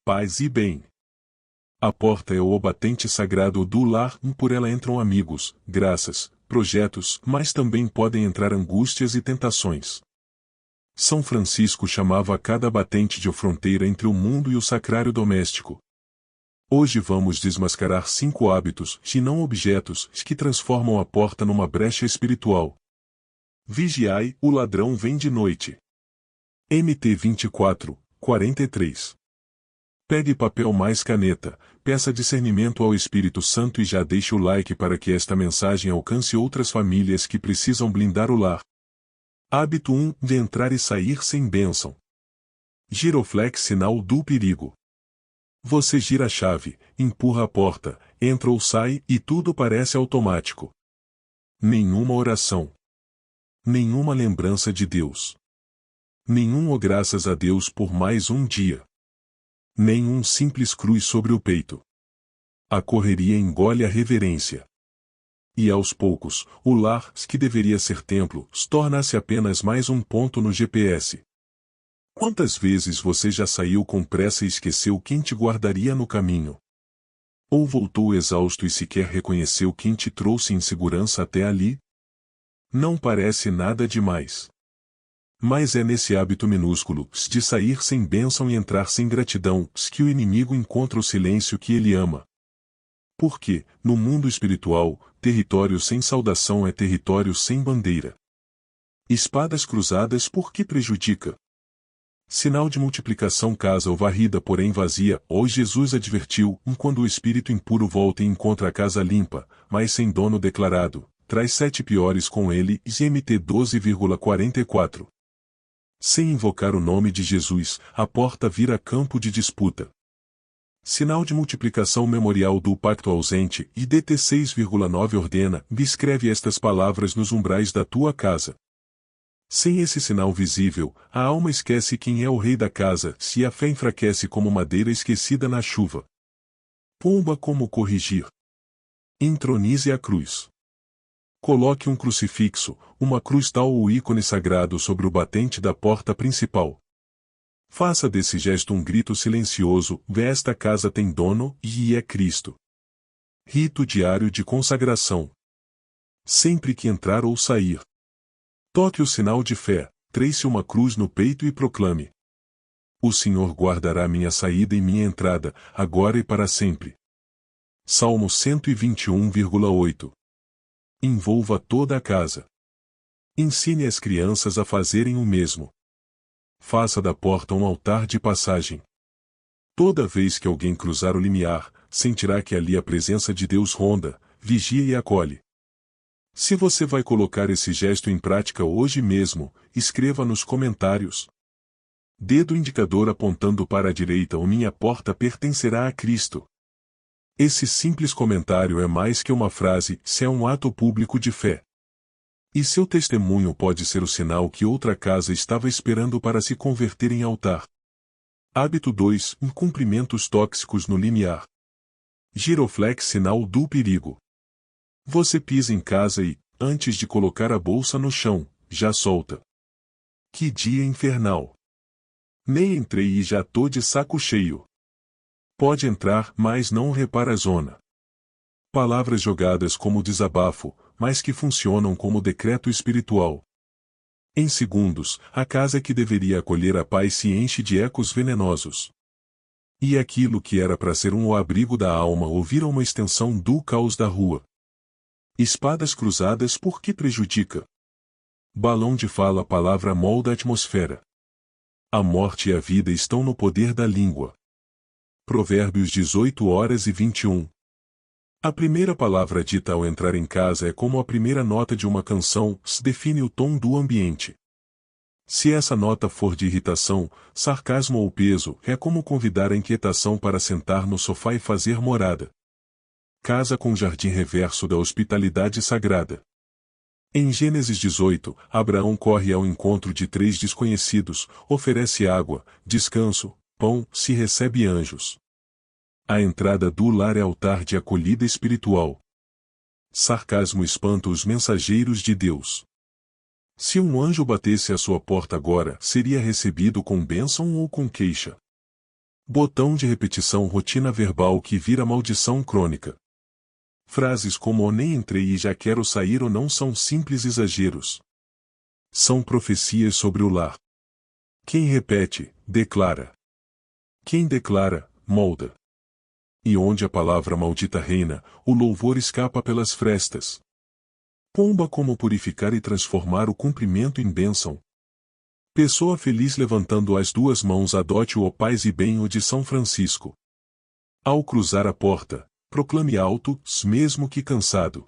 paz e bem. A porta é o batente sagrado do lar, por ela entram amigos, graças, projetos, mas também podem entrar angústias e tentações. São Francisco chamava cada batente de fronteira entre o mundo e o sacrário doméstico. Hoje vamos desmascarar 5 hábitos, e não objetos, que transformam a porta numa brecha espiritual. Vigiai, o ladrão vem de noite. MT 24, 43. Pegue papel mais caneta, peça discernimento ao Espírito Santo e já deixe o like para que esta mensagem alcance outras famílias que precisam blindar o lar. Hábito 1, de entrar e sair sem bênção. Giroflex, sinal do perigo. Você gira a chave, empurra a porta, entra ou sai, e tudo parece automático. Nenhuma oração. Nenhuma lembrança de Deus. Nenhum graças a Deus por mais um dia. Nenhum simples cruz sobre o peito. A correria engole a reverência. E aos poucos, o lar, que deveria ser templo, torna-se apenas mais um ponto no GPS. Quantas vezes você já saiu com pressa e esqueceu quem te guardaria no caminho? Ou voltou exausto e sequer reconheceu quem te trouxe em segurança até ali? Não parece nada demais. Mas é nesse hábito minúsculo, de sair sem bênção e entrar sem gratidão, que o inimigo encontra o silêncio que ele ama. Porque, no mundo espiritual, território sem saudação é território sem bandeira. Espadas cruzadas por que prejudica? Sinal de multiplicação casa ou varrida porém vazia, hoje Jesus advertiu, quando o espírito impuro volta e encontra a casa limpa, mas sem dono declarado, traz 7 piores com ele, GMT 12,44. Sem invocar o nome de Jesus, a porta vira campo de disputa. Sinal de multiplicação memorial do pacto ausente, IDT 6,9 ordena, escreve estas palavras nos umbrais da tua casa. Sem esse sinal visível, a alma esquece quem é o rei da casa, se a fé enfraquece como madeira esquecida na chuva. Pomba como corrigir. Intronize a cruz. Coloque um crucifixo, uma cruz tal ou ícone sagrado sobre o batente da porta principal. Faça desse gesto um grito silencioso, esta casa tem dono, e é Cristo. Rito diário de consagração. Sempre que entrar ou sair. Toque o sinal de fé, trace uma cruz no peito e proclame: o Senhor guardará minha saída e minha entrada, agora e para sempre. Salmo 121,8. Envolva toda a casa. Ensine as crianças a fazerem o mesmo. Faça da porta um altar de passagem. Toda vez que alguém cruzar o limiar, sentirá que ali a presença de Deus ronda, vigia e acolhe. Se você vai colocar esse gesto em prática hoje mesmo, escreva nos comentários. Dedo indicador apontando para a direita ou minha porta pertencerá a Cristo. Esse simples comentário é mais que uma frase, se é um ato público de fé. E seu testemunho pode ser o sinal que outra casa estava esperando para se converter em altar. Hábito 2. Incumprimentos tóxicos no limiar. Giroflex, sinal do perigo. Você pisa em casa e, antes de colocar a bolsa no chão, já solta. Que dia infernal! Nem entrei e já tô de saco cheio. Pode entrar, mas não repara a zona. Palavras jogadas como desabafo, mas que funcionam como decreto espiritual. Em segundos, a casa que deveria acolher a paz se enche de ecos venenosos. E aquilo que era para ser um abrigo da alma ou vira uma extensão do caos da rua. Espadas cruzadas por que prejudica? Balão de fala, palavra molda a atmosfera. A morte e a vida estão no poder da língua. Provérbios 18h21. A primeira palavra dita ao entrar em casa é como a primeira nota de uma canção, define o tom do ambiente. Se essa nota for de irritação, sarcasmo ou peso, é como convidar a inquietação para sentar no sofá e fazer morada. Casa com jardim reverso da hospitalidade sagrada. Em Gênesis 18, Abraão corre ao encontro de 3 desconhecidos, oferece água, descanso, pão, se recebe anjos. A entrada do lar é altar de acolhida espiritual. Sarcasmo espanta os mensageiros de Deus. Se um anjo batesse à sua porta agora, seria recebido com bênção ou com queixa? Botão de repetição, rotina verbal que vira maldição crônica. Frases como "eu nem entrei e já quero sair" ou "não" são simples exageros. São profecias sobre o lar. Quem repete, declara. Quem declara, molda. E onde a palavra maldita reina, o louvor escapa pelas frestas. Pomba como purificar e transformar o cumprimento em bênção. Pessoa feliz levantando as duas mãos, adote-o, ó paz e bem, o de São Francisco. Ao cruzar a porta, proclame alto, mesmo que cansado: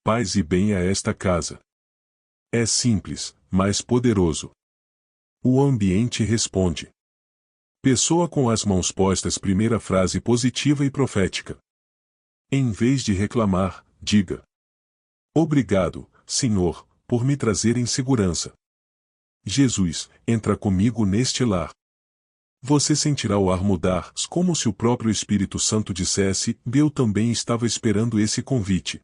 paz e bem a esta casa. É simples, mas poderoso. O ambiente responde. Pessoa com as mãos postas, primeira frase positiva e profética. Em vez de reclamar, diga: obrigado, Senhor, por me trazer em segurança. Jesus, entra comigo neste lar. Você sentirá o ar mudar, como se o próprio Espírito Santo dissesse: eu também estava esperando esse convite.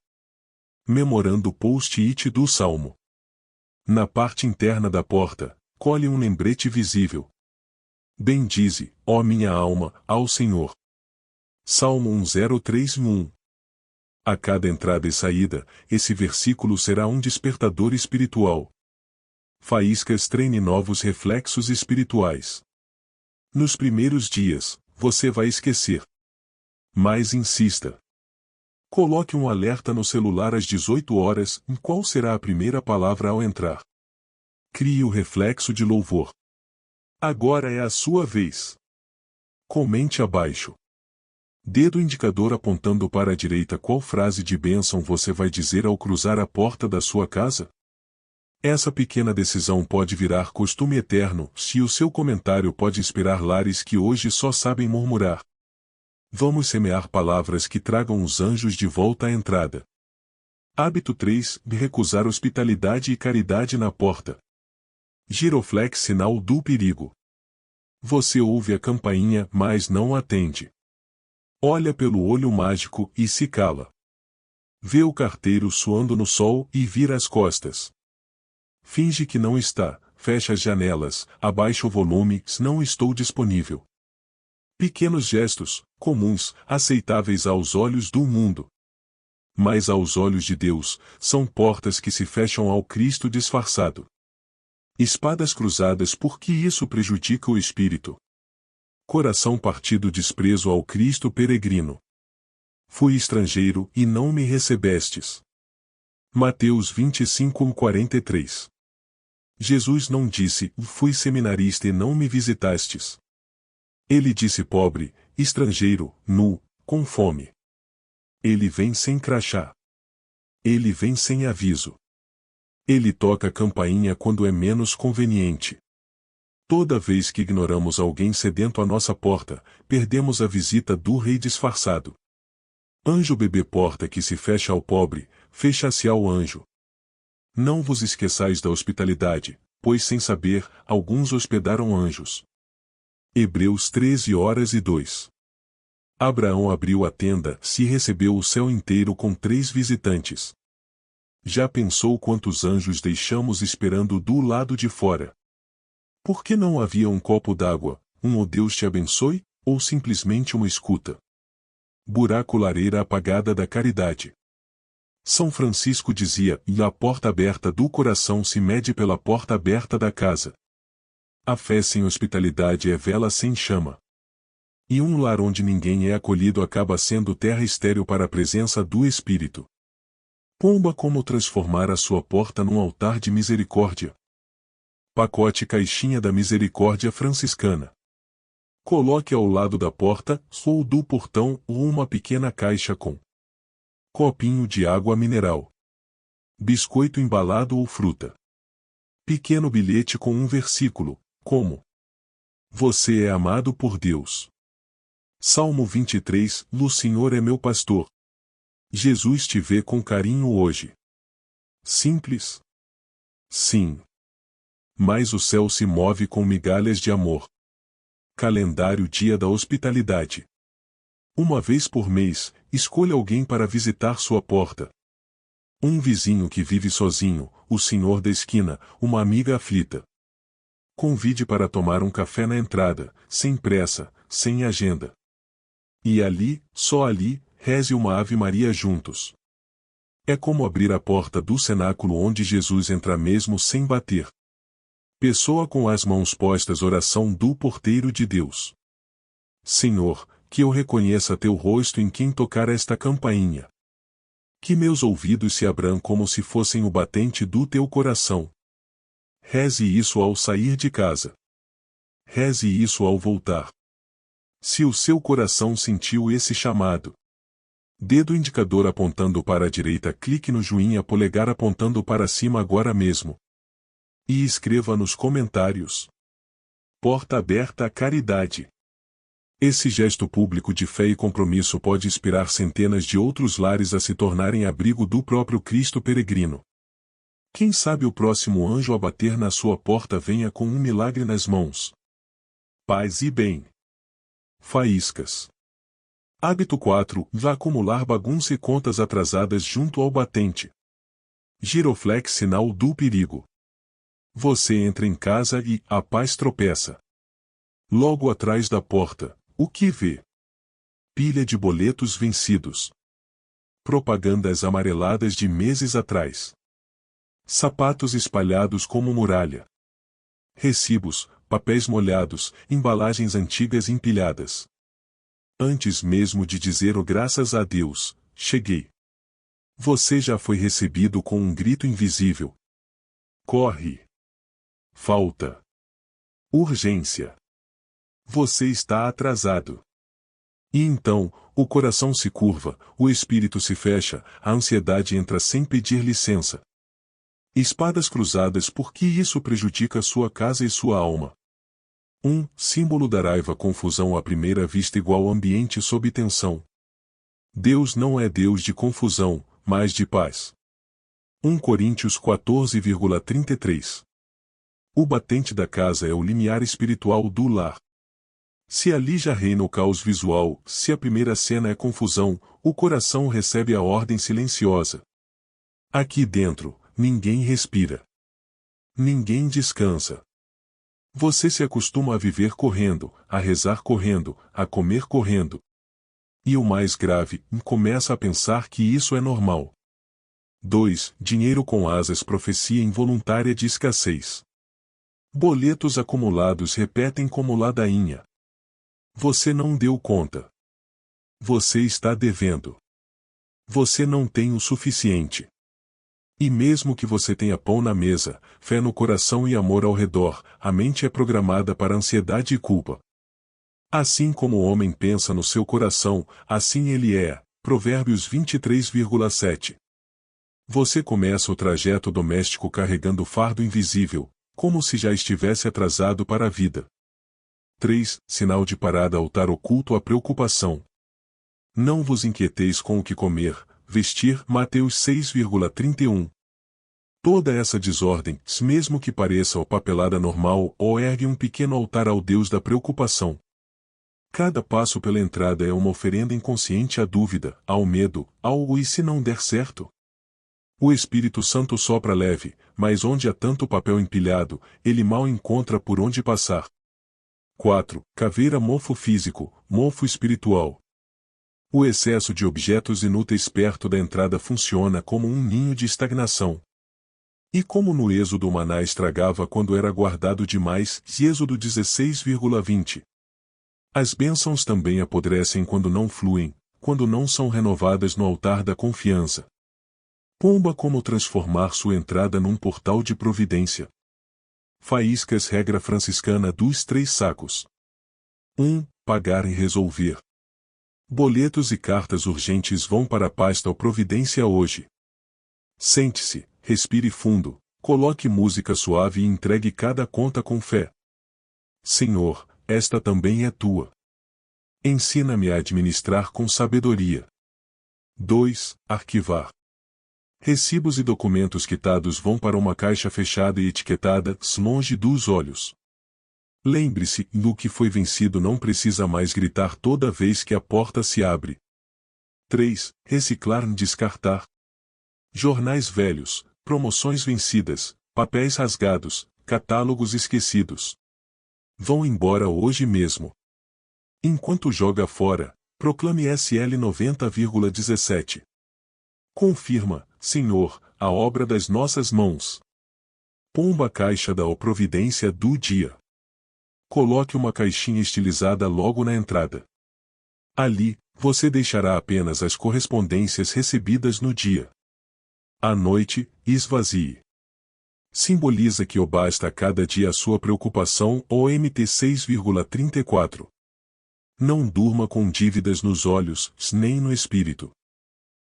Memorando o post-it do Salmo. Na parte interna da porta, colhe um lembrete visível. Bendize, ó minha alma, ao Senhor. Salmo 103:1. A cada entrada e saída, esse versículo será um despertador espiritual. Faíscas treine novos reflexos espirituais. Nos primeiros dias, você vai esquecer. Mas insista. Coloque um alerta no celular às 18 horas, em qual será a primeira palavra ao entrar. Crie o reflexo de louvor. Agora é a sua vez. Comente abaixo. Dedo indicador apontando para a direita, qual frase de bênção você vai dizer ao cruzar a porta da sua casa? Essa pequena decisão pode virar costume eterno, se o seu comentário pode inspirar lares que hoje só sabem murmurar. Vamos semear palavras que tragam os anjos de volta à entrada. Hábito 3. Recusar hospitalidade e caridade na porta. Giroflex, sinal do perigo. Você ouve a campainha, mas não atende. Olha pelo olho mágico e se cala. Vê o carteiro suando no sol e vira as costas. Finge que não está, fecha as janelas, abaixa o volume, não estou disponível. Pequenos gestos, comuns, aceitáveis aos olhos do mundo. Mas aos olhos de Deus, são portas que se fecham ao Cristo disfarçado. Espadas cruzadas, porque isso prejudica o espírito. Coração partido, desprezo ao Cristo peregrino. Fui estrangeiro e não me recebestes. Mateus 25:43. Jesus não disse: fui seminarista e não me visitastes. Ele disse: pobre, estrangeiro, nu, com fome. Ele vem sem crachá. Ele vem sem aviso. Ele toca a campainha quando é menos conveniente. Toda vez que ignoramos alguém sedento à nossa porta, perdemos a visita do Rei disfarçado. Anjo bebê, porta que se fecha ao pobre, fecha-se ao anjo. Não vos esqueçais da hospitalidade, pois sem saber, alguns hospedaram anjos. Hebreus 13:2. Abraão abriu a tenda, se recebeu o céu inteiro com 3 visitantes. Já pensou quantos anjos deixamos esperando do lado de fora? Por que não havia um copo d'água, "oh Deus te abençoe", ou simplesmente uma escuta? Buraco, lareira apagada da caridade. São Francisco dizia: e a porta aberta do coração se mede pela porta aberta da casa. A fé sem hospitalidade é vela sem chama. E um lar onde ninguém é acolhido acaba sendo terra estéril para a presença do Espírito. Pomba, como transformar a sua porta num altar de misericórdia. Pacote Caixinha da Misericórdia Franciscana. Coloque ao lado da porta, ou do portão, uma pequena caixa com copinho de água mineral, biscoito embalado ou fruta. Pequeno bilhete com um versículo, como: você é amado por Deus. Salmo 23, o Senhor é meu pastor. Jesus te vê com carinho hoje. Simples? Sim. Mas o céu se move com migalhas de amor. Calendário Dia da Hospitalidade. Uma vez por mês, escolha alguém para visitar sua porta. Um vizinho que vive sozinho, o senhor da esquina, uma amiga aflita. Convide para tomar um café na entrada, sem pressa, sem agenda. E ali, só ali, reze uma Ave Maria juntos. É como abrir a porta do cenáculo onde Jesus entra mesmo sem bater. Pessoa com as mãos postas, oração do porteiro de Deus. Senhor, que eu reconheça teu rosto em quem tocar esta campainha. Que meus ouvidos se abram como se fossem o batente do teu coração. Reze isso ao sair de casa. Reze isso ao voltar. Se o seu coração sentiu esse chamado. Dedo indicador apontando para a direita, clique no joinha, polegar apontando para cima agora mesmo. E escreva nos comentários. Porta aberta à caridade. Esse gesto público de fé e compromisso pode inspirar centenas de outros lares a se tornarem abrigo do próprio Cristo peregrino. Quem sabe o próximo anjo a bater na sua porta venha com um milagre nas mãos. Paz e bem. Faíscas. Hábito 4. Vá acumular bagunça e contas atrasadas junto ao batente. Giroflex, sinal do perigo. Você entra em casa e a paz tropeça. Logo atrás da porta, o que vê? Pilha de boletos vencidos. Propagandas amareladas de meses atrás. Sapatos espalhados como muralha. Recibos, papéis molhados, embalagens antigas empilhadas. Antes mesmo de dizer o graças a Deus, cheguei. Você já foi recebido com um grito invisível. Corre. Falta. Urgência. Você está atrasado. E então, o coração se curva, o espírito se fecha, a ansiedade entra sem pedir licença. Espadas cruzadas, porque isso prejudica sua casa e sua alma. Símbolo da raiva, confusão à primeira vista igual ambiente sob tensão. Deus não é Deus de confusão, mas de paz. 1 Coríntios 14,33. O batente da casa é o limiar espiritual do lar. Se ali já reina o caos visual, se a primeira cena é confusão, o coração recebe a ordem silenciosa. Aqui dentro, ninguém respira. Ninguém descansa. Você se acostuma a viver correndo, a rezar correndo, a comer correndo. E o mais grave, começa a pensar que isso é normal. 2. Dinheiro com asas, profecia involuntária de escassez. Boletos acumulados repetem como ladainha. Você não deu conta. Você está devendo. Você não tem o suficiente. E mesmo que você tenha pão na mesa, fé no coração e amor ao redor, a mente é programada para ansiedade e culpa. Assim como o homem pensa no seu coração, assim ele é. Provérbios 23,7. Você começa o trajeto doméstico carregando o fardo invisível, como se já estivesse atrasado para a vida. 3. Sinal de parada, altar oculto à preocupação. Não vos inquieteis com o que comer, vestir. Mateus 6,31. Toda essa desordem, mesmo que pareça a papelada normal, ou ergue um pequeno altar ao Deus da preocupação. Cada passo pela entrada é uma oferenda inconsciente à dúvida, ao medo, ao e se não der certo? O Espírito Santo sopra leve, mas onde há tanto papel empilhado, ele mal encontra por onde passar. 4. Caveira, mofo físico, mofo espiritual. O excesso de objetos inúteis perto da entrada funciona como um ninho de estagnação. E como no Êxodo o maná estragava quando era guardado demais, Êxodo 16,20. As bênçãos também apodrecem quando não fluem, quando não são renovadas no altar da confiança. Pomba, como transformar sua entrada num portal de providência. Faíscas, regra franciscana dos 3 sacos. Pagar e resolver. Boletos e cartas urgentes vão para a pasta ou providência hoje. Sente-se, respire fundo, coloque música suave e entregue cada conta com fé. Senhor, esta também é tua. Ensina-me a administrar com sabedoria. 2. Arquivar. Recibos e documentos quitados vão para uma caixa fechada e etiquetada, longe dos olhos. Lembre-se, no que foi vencido não precisa mais gritar toda vez que a porta se abre. 3. Reciclar e descartar. Jornais velhos, promoções vencidas, papéis rasgados, catálogos esquecidos. Vão embora hoje mesmo. Enquanto joga fora, proclame SL 90,17. Confirma, Senhor, a obra das nossas mãos. Pomba caixa da providência do dia. Coloque uma caixinha estilizada logo na entrada. Ali, você deixará apenas as correspondências recebidas no dia. À noite, esvazie. Simboliza que o basta cada dia a sua preocupação ou MT 6,34. Não durma com dívidas nos olhos, nem no espírito.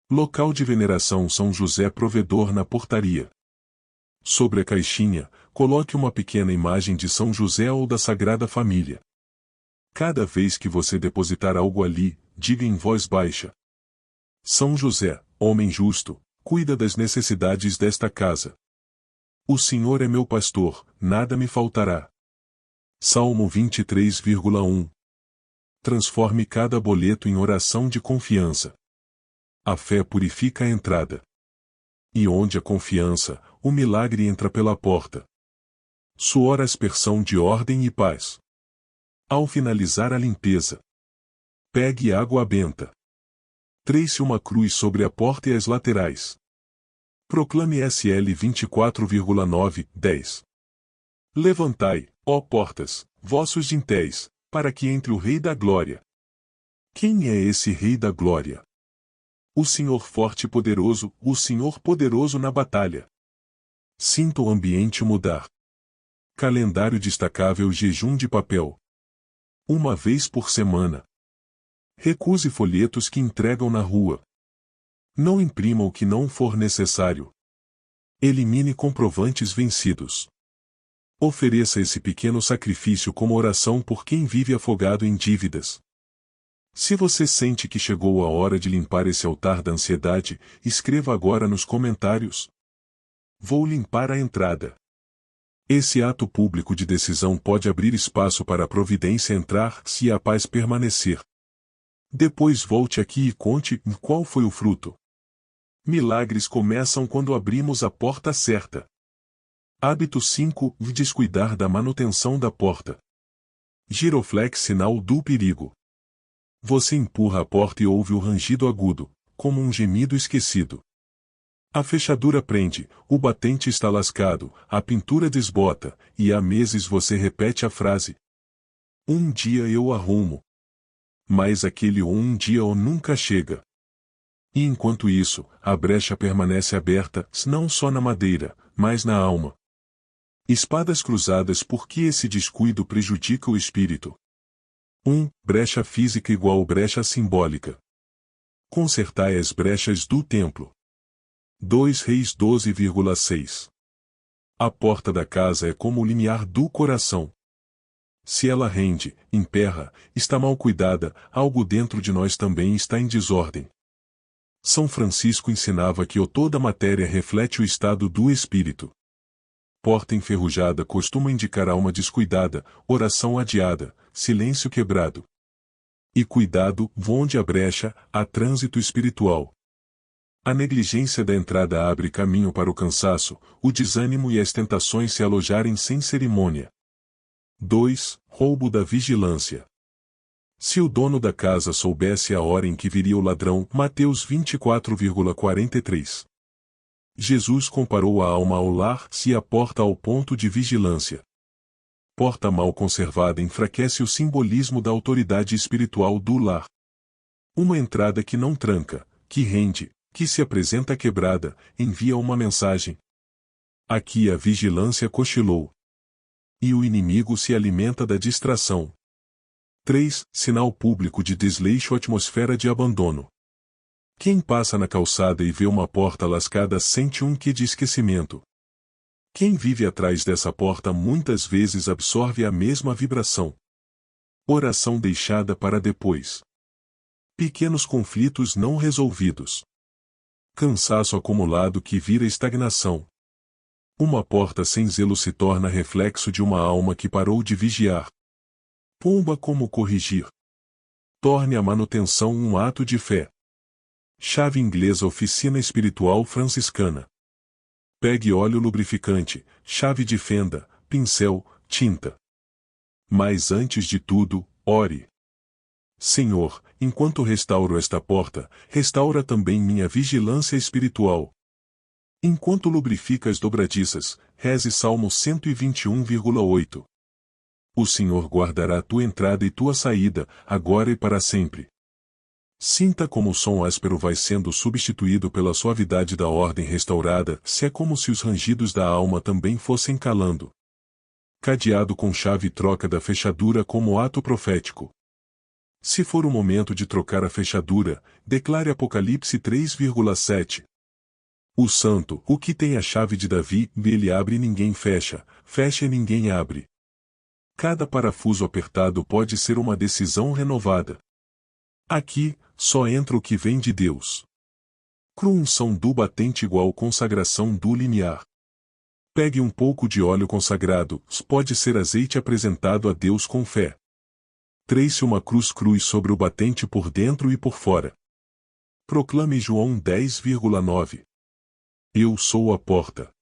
Local de veneração São José Provedor na portaria. Sobre a caixinha, coloque uma pequena imagem de São José ou da Sagrada Família. Cada vez que você depositar algo ali, diga em voz baixa: São José, homem justo, cuida das necessidades desta casa. O Senhor é meu pastor, nada me faltará. Salmo 23,1. Transforme cada boleto em oração de confiança. A fé purifica a entrada. E onde a confiança, o milagre entra pela porta. Suor aspersão de ordem e paz. Ao finalizar a limpeza, pegue água benta. Trace uma cruz sobre a porta e as laterais. Proclame SL 24,9, 10. Levantai, ó portas, vossos dintéis, para que entre o Rei da Glória. Quem é esse Rei da Glória? O Senhor forte e poderoso, o Senhor poderoso na batalha. Sinta o ambiente mudar. Calendário destacável jejum de papel. Uma vez por semana. Recuse folhetos que entregam na rua. Não imprima o que não for necessário. Elimine comprovantes vencidos. Ofereça esse pequeno sacrifício como oração por quem vive afogado em dívidas. Se você sente que chegou a hora de limpar esse altar da ansiedade, escreva agora nos comentários: vou limpar a entrada. Esse ato público de decisão pode abrir espaço para a providência entrar se a paz permanecer. Depois volte aqui e conte qual foi o fruto. Milagres começam quando abrimos a porta certa. Hábito 5. Descuidar da manutenção da porta. Giroflex sinal do perigo. Você empurra a porta e ouve o rangido agudo, como um gemido esquecido. A fechadura prende, o batente está lascado, a pintura desbota, e há meses você repete a frase: um dia eu arrumo. Mas aquele um dia ou nunca chega. E enquanto isso, a brecha permanece aberta, não só na madeira, mas na alma. Espadas cruzadas. Por que esse descuido prejudica o espírito? 1. Brecha física igual brecha simbólica. Consertai as brechas do templo. 2 Reis 12,6. A porta da casa é como o limiar do coração. Se ela rende, emperra, está mal cuidada, algo dentro de nós também está em desordem. São Francisco ensinava que toda matéria reflete o estado do espírito. Porta enferrujada costuma indicar alma descuidada, oração adiada, silêncio quebrado. E cuidado, onde a brecha, há trânsito espiritual. A negligência da entrada abre caminho para o cansaço, o desânimo e as tentações se alojarem sem cerimônia. 2. Roubo da vigilância. Se o dono da casa soubesse a hora em que viria o ladrão, Mateus 24,43. Jesus comparou a alma ao lar, se a porta ao ponto de vigilância. Porta mal conservada enfraquece o simbolismo da autoridade espiritual do lar. Uma entrada que não tranca, que rende, que se apresenta quebrada, envia uma mensagem. Aqui a vigilância cochilou. E o inimigo se alimenta da distração. 3. Sinal público de desleixo. Atmosfera de abandono. Quem passa na calçada e vê uma porta lascada sente um quê de esquecimento. Quem vive atrás dessa porta muitas vezes absorve a mesma vibração. Oração deixada para depois. Pequenos conflitos não resolvidos. Cansaço acumulado que vira estagnação. Uma porta sem zelo se torna reflexo de uma alma que parou de vigiar. Pomba como corrigir. Torne a manutenção um ato de fé. Chave inglesa. Oficina espiritual franciscana. Pegue óleo lubrificante, chave de fenda, pincel, tinta. Mas antes de tudo, ore. Senhor, enquanto restauro esta porta, restaura também minha vigilância espiritual. Enquanto lubrifica as dobradiças, reze Salmo 121,8. O Senhor guardará tua entrada e tua saída, agora e para sempre. Sinta como o som áspero vai sendo substituído pela suavidade da ordem restaurada, se é como se os rangidos da alma também fossem calando. Cadeado com chave troca da fechadura como ato profético. Se for o momento de trocar a fechadura, declare Apocalipse 3,7. O santo, o que tem a chave de Davi, ele abre e ninguém fecha, fecha e ninguém abre. Cada parafuso apertado pode ser uma decisão renovada. Aqui, só entra o que vem de Deus. Unção do batente igual consagração do limiar. Pegue um pouco de óleo consagrado, pode ser azeite apresentado a Deus com fé. Trace uma cruz sobre o batente por dentro e por fora. Proclame João 10,9. Eu sou a porta.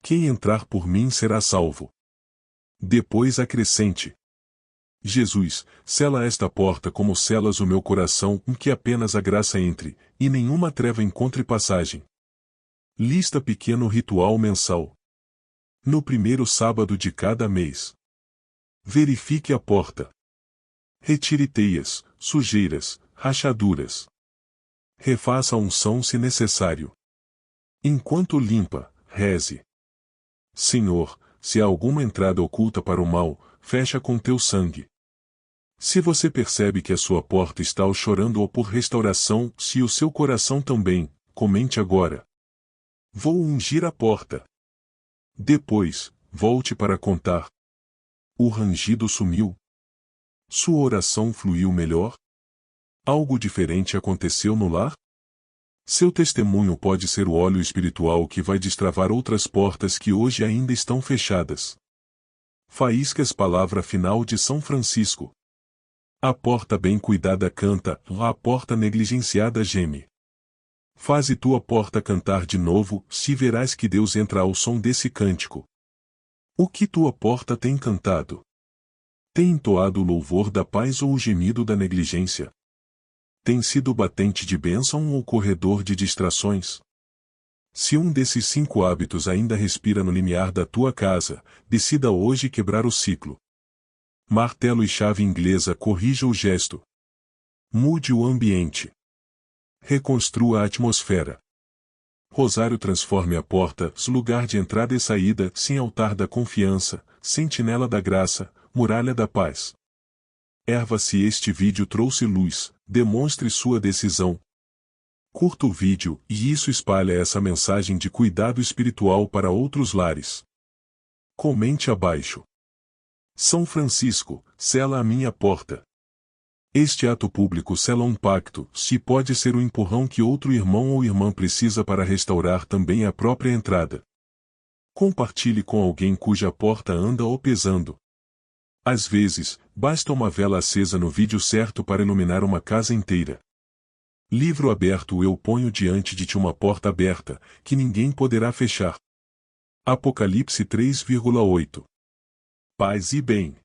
Quem entrar por mim será salvo. Depois acrescente: Jesus, sela esta porta como selas o meu coração, em que apenas a graça entre, e nenhuma treva encontre passagem. Lista pequeno ritual mensal. No primeiro sábado de cada mês. Verifique a porta. Retire teias, sujeiras, rachaduras. Refaça a unção se necessário. Enquanto limpa, reze: Senhor, se há alguma entrada oculta para o mal, fecha com teu sangue. Se você percebe que a sua porta está chorando ou por restauração, se o seu coração também, comente agora: vou ungir a porta. Depois, volte para contar. O rangido sumiu. Sua oração fluiu melhor? Algo diferente aconteceu no lar? Seu testemunho pode ser o óleo espiritual que vai destravar outras portas que hoje ainda estão fechadas. Faíscas, palavra final de São Francisco. A porta bem cuidada canta, a porta negligenciada geme. Faze tua porta cantar de novo, se verás que Deus entra ao som desse cântico. O que tua porta tem cantado? Tem entoado o louvor da paz ou o gemido da negligência? Tem sido batente de bênção ou corredor de distrações? Se um desses 5 hábitos ainda respira no limiar da tua casa, decida hoje quebrar o ciclo. Martelo e chave inglesa corrija o gesto. Mude o ambiente. Reconstrua a atmosfera. Rosário transforme a porta, lugar de entrada e saída, sem altar da confiança, sentinela da graça, muralha da paz. Se este vídeo trouxe luz, demonstre sua decisão. Curta o vídeo, e isso espalha essa mensagem de cuidado espiritual para outros lares. Comente abaixo. São Francisco, sela a minha porta. Este ato público sela um pacto, se pode ser o empurrão que outro irmão ou irmã precisa para restaurar também a própria entrada. Compartilhe com alguém cuja porta anda ou pesando. Às vezes, basta uma vela acesa no vídeo certo para iluminar uma casa inteira. Livro aberto: eu ponho diante de ti uma porta aberta, que ninguém poderá fechar. Apocalipse 3,8. Paz e bem.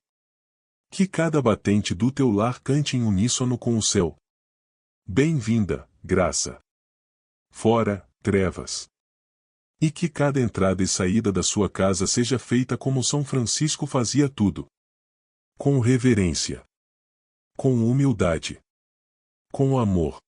Que cada batente do teu lar cante em uníssono com o céu. Bem-vinda, graça. Fora, trevas. E que cada entrada e saída da sua casa seja feita como São Francisco fazia tudo. Com reverência. Com humildade. Com amor.